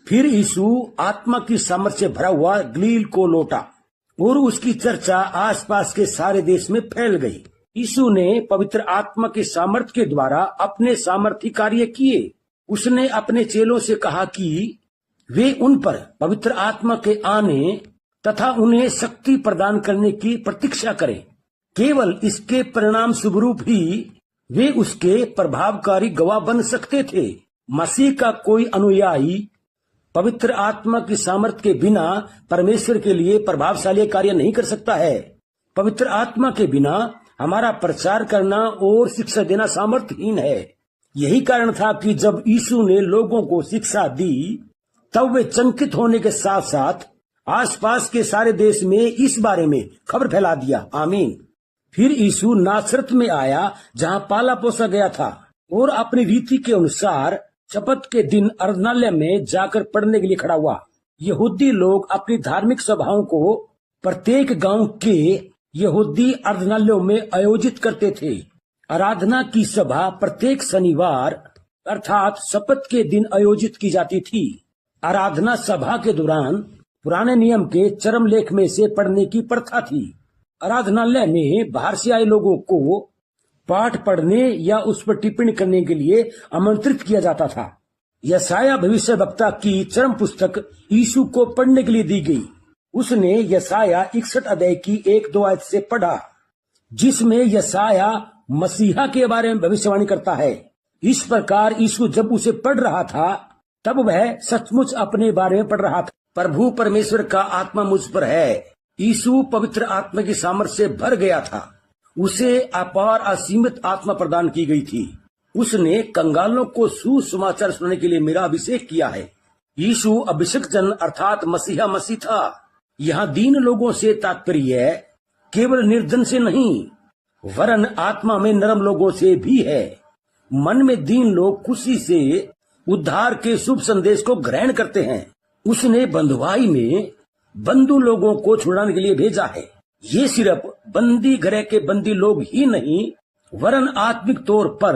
फिर यीशु आत्मा की सामर्थ से भरा हुआ गलील को लौटा और उसकी चर्चा आसपास के सारे देश में फैल गई। यीशु ने पवित्र आत्मा के सामर्थ के द्वारा अपने सामर्थी कार्य किए। उसने अपने चेलों से कहा कि वे उन पर पवित्र आत्मा के आने तथा उन्हें शक्ति प्रदान करने की प्रतीक्षा करें। केवल इसके परिणाम स्वरूप ही वे उसके प्रभावकारी गवाह बन सकते थे। मसीह का कोई अनुयायी पवित्र आत्मा की सामर्थ के बिना परमेश्वर के लिए प्रभावशाली कार्य नहीं कर सकता है। पवित्र आत्मा के बिना हमारा प्रचार करना और शिक्षा देना सामर्थहीन है। यही कारण था कि जब यीशु ने लोगों को शिक्षा दी तब वे चंकित होने के साथ साथ आसपास के सारे देश में इस बारे में खबर फैला दिया। आमीन। फिर यीशु नासरत में आया जहां पाला पोसा गया था और अपनी रीति के अनुसार शपथ के दिन आराधनालय में जाकर पढ़ने के लिए खड़ा हुआ। यहूदी लोग अपनी धार्मिक सभाओं को प्रत्येक गांव के यहूदी आराधनालयों में आयोजित करते थे। आराधना की सभा प्रत्येक शनिवार अर्थात शपथ के दिन आयोजित की जाती थी। आराधना सभा के दौरान पुराने नियम के चरम लेख में से पढ़ने की प्रथा थी। आराधनालय में बाहर से आए लोगों को पाठ पढ़ने या उस पर टिप्पणी करने के लिए आमंत्रित किया जाता था। यशाया भविष्यवक्ता की चरम पुस्तक यीशु को पढ़ने के लिए दी गई। उसने यशाया 61 अध्याय की 1-2 आयत से पढ़ा, जिसमें यशाया मसीहा के बारे में भविष्यवाणी करता है। इस प्रकार यीशु जब उसे पढ़ रहा था तब वह सचमुच अपने बारे में पढ़ रहा था। प्रभु परमेश्वर का आत्मा मुझ पर है। यीशु पवित्र आत्मा की सामर्थ से भर गया था। उसे अपार असीमित आत्मा प्रदान की गई थी। उसने कंगालों को सुसमाचार सुनाने के लिए मेरा अभिषेक किया है। यीशु अभिषेक जन अर्थात मसीहा मसीह था। यहाँ दीन लोगों से तात्पर्य केवल निर्धन से नहीं वरन आत्मा में नरम लोगों से भी है। मन में दीन लोग खुशी से उद्धार के शुभ संदेश को ग्रहण करते हैं। उसने बंधुआई में बंधु लोगों को छुड़ाने के लिए भेजा है। ये सिर्फ बंदी गृह के बंदी लोग ही नहीं वरन आत्मिक तौर पर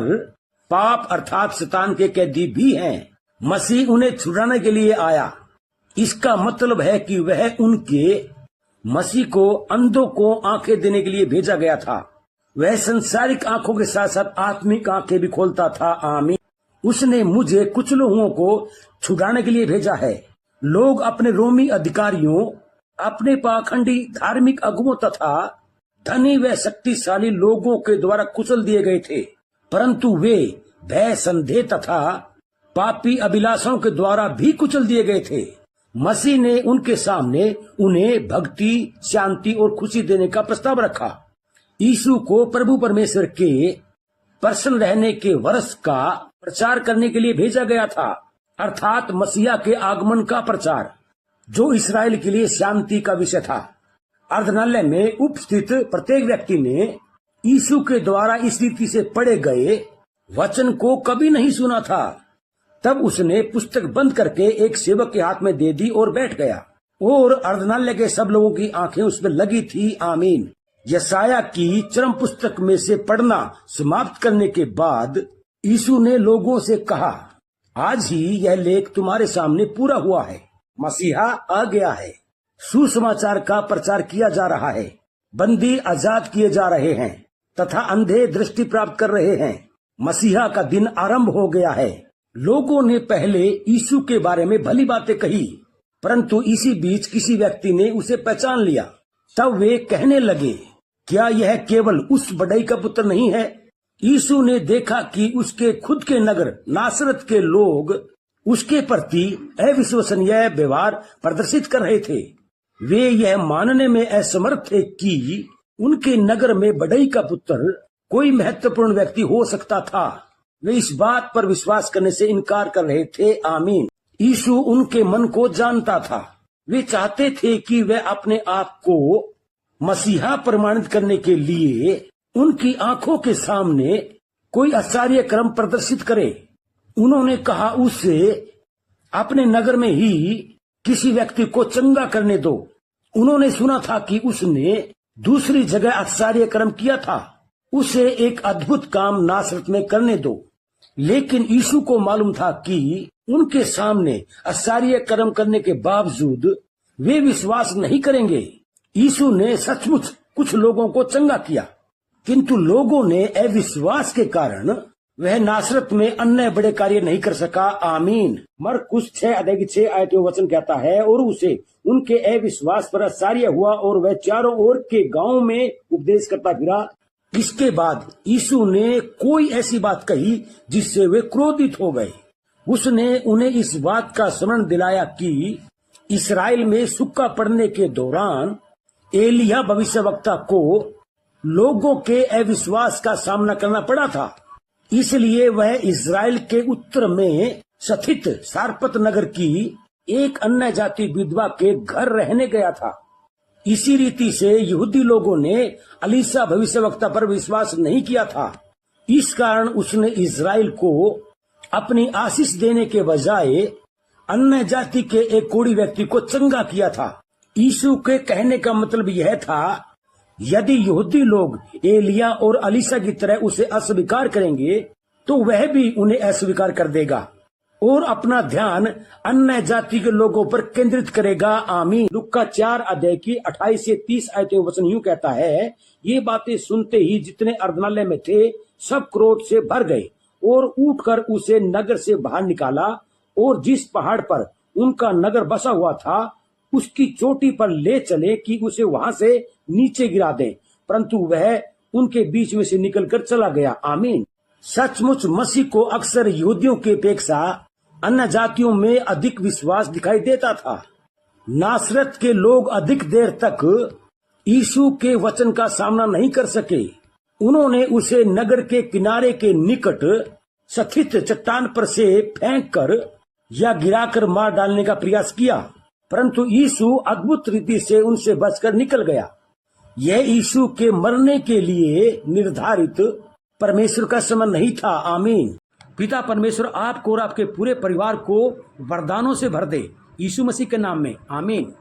पाप अर्थात शैतान के कैदी भी हैं। मसीह उन्हें छुड़ाने के लिए आया। इसका मतलब है कि वह उनके मसीह को अंधों को आंखें देने के लिए भेजा गया था। वह संसारिक आंखों के साथ साथ आत्मिक आंखें भी खोलता था। आमीन। उसने मुझे कुछ लोगों को छुड़ाने के लिए भेजा है। लोग अपने रोमी अधिकारियों, अपने पाखंडी धार्मिक अगुओं तथा धनी व शक्तिशाली लोगों के द्वारा कुचल दिए गए थे, परंतु वे भय संदेह तथा पापी अभिलाषाओं के द्वारा भी कुचल दिए गए थे। मसीह ने उनके सामने उन्हें भक्ति, शांति और खुशी देने का प्रस्ताव रखा। यीशु को प्रभु परमेश्वर के प्रसन्न रहने के वर्ष का प्रचार करने के लिए भेजा गया था, अर्थात मसीहा के आगमन का प्रचार, जो इस्राएल के लिए शांति का विषय था। आराधनालय में उपस्थित प्रत्येक व्यक्ति ने यीशु के द्वारा इस रीति से पढ़े गए वचन को कभी नहीं सुना था। तब उसने पुस्तक बंद करके एक सेवक के हाथ में दे दी और बैठ गया और आराधनालय के सब लोगों की आंखें उस पर लगी थी। आमीन। यशाया की चरम पुस्तक में से पढ़ना समाप्त करने के बाद यीशु ने लोगों से कहा, आज ही यह लेख तुम्हारे सामने पूरा हुआ है। मसीहा आ गया है। सुसमाचार का प्रचार किया जा रहा है। बंदी आजाद किए जा रहे हैं तथा अंधे दृष्टि प्राप्त कर रहे हैं। मसीहा का दिन आरंभ हो गया है। लोगों ने पहले यीशु के बारे में भली बातें कही, परंतु इसी बीच किसी व्यक्ति ने उसे पहचान लिया। तब वे कहने लगे, क्या यह केवल उस बढ़ई का पुत्र नहीं है? यीशु ने देखा कि उसके खुद के नगर नासरत के लोग उसके प्रति अविश्वसनीय व्यवहार प्रदर्शित कर रहे थे। वे यह मानने में असमर्थ थे कि उनके नगर में बढ़ई का पुत्र कोई महत्वपूर्ण व्यक्ति हो सकता था। वे इस बात पर विश्वास करने से इनकार कर रहे थे। आमीन। यीशु उनके मन को जानता था। वे चाहते थे कि वे अपने आप को मसीहा प्रमाणित करने के लिए उनकी आंखों के सामने कोई आश्चर्य कर्म प्रदर्शित करे। उन्होंने कहा, उसे अपने नगर में ही किसी व्यक्ति को चंगा करने दो। उन्होंने सुना था कि उसने दूसरी जगह आश्चर्य कर्म किया था। उसे एक अद्भुत काम नासरत में करने दो। लेकिन यीशु को मालूम था कि उनके सामने आश्चर्य कर्म करने के बावजूद वे विश्वास नहीं करेंगे। यीशु ने सचमुच कुछ लोगों को चंगा किया, किंतु लोगों ने अविश्वास के कारण वह नासरत में अन्य बड़े कार्य नहीं कर सका। आमीन। मरकुस 6:6 वचन कहता है, और उसे उनके अविश्वास पर आश्चर्य हुआ और वह चारों ओर के गांव में उपदेश करता फिरा। इसके बाद यीशु ने कोई ऐसी बात कही जिससे वे क्रोधित हो गए। उसने उन्हें इस बात का स्मरण दिलाया कि इस्राएल में सूखा पड़ने के दौरान एलिया भविष्यवक्ता को लोगों के अविश्वास का सामना करना पड़ा था। इसलिए वह इस्राएल के उत्तर में स्थित सारपत नगर की एक अन्य जाति विधवा के घर रहने गया था। इसी रीति से यहूदी लोगों ने अलीशा भविष्यवक्ता पर विश्वास नहीं किया था। इस कारण उसने इस्राएल को अपनी आशीष देने के बजाय अन्य जाति के एक कोढ़ी व्यक्ति को चंगा किया था। यीशु के कहने का मतलब यह था, यदि यहूदी लोग एलिया और अलीशा की तरह उसे अस्वीकार करेंगे तो वह भी उन्हें अस्वीकार कर देगा और अपना ध्यान अन्य जाति के लोगों पर केंद्रित करेगा। आमीन। लुक्का 4:28-30 वचन यूं कहता है, ये बातें सुनते ही जितने अर्धनालय में थे सब क्रोध से भर गए और उठकर उसे नगर से बाहर निकाला और जिस पहाड़ पर उनका नगर बसा हुआ था उसकी चोटी पर ले चले कि उसे वहां से नीचे गिरा दें, परंतु वह उनके बीच में से निकलकर चला गया। आमीन। सचमुच मसीह को अक्सर यहूदियों की अपेक्षा अन्य जातियों में अधिक विश्वास दिखाई देता था। नासरत के लोग अधिक देर तक यीशु के वचन का सामना नहीं कर सके। उन्होंने उसे नगर के किनारे के निकट स्थित चट्टान पर से फेंक कर या गिराकर मार डालने का प्रयास किया, परंतु यीशु अद्भुत रीति से उनसे बचकर निकल गया। यह यीशु के मरने के लिए निर्धारित परमेश्वर का समय नहीं था। आमीन। पिता परमेश्वर आपको और आपके पूरे परिवार को वरदानों से भर दे, यीशु मसीह के नाम में। आमीन।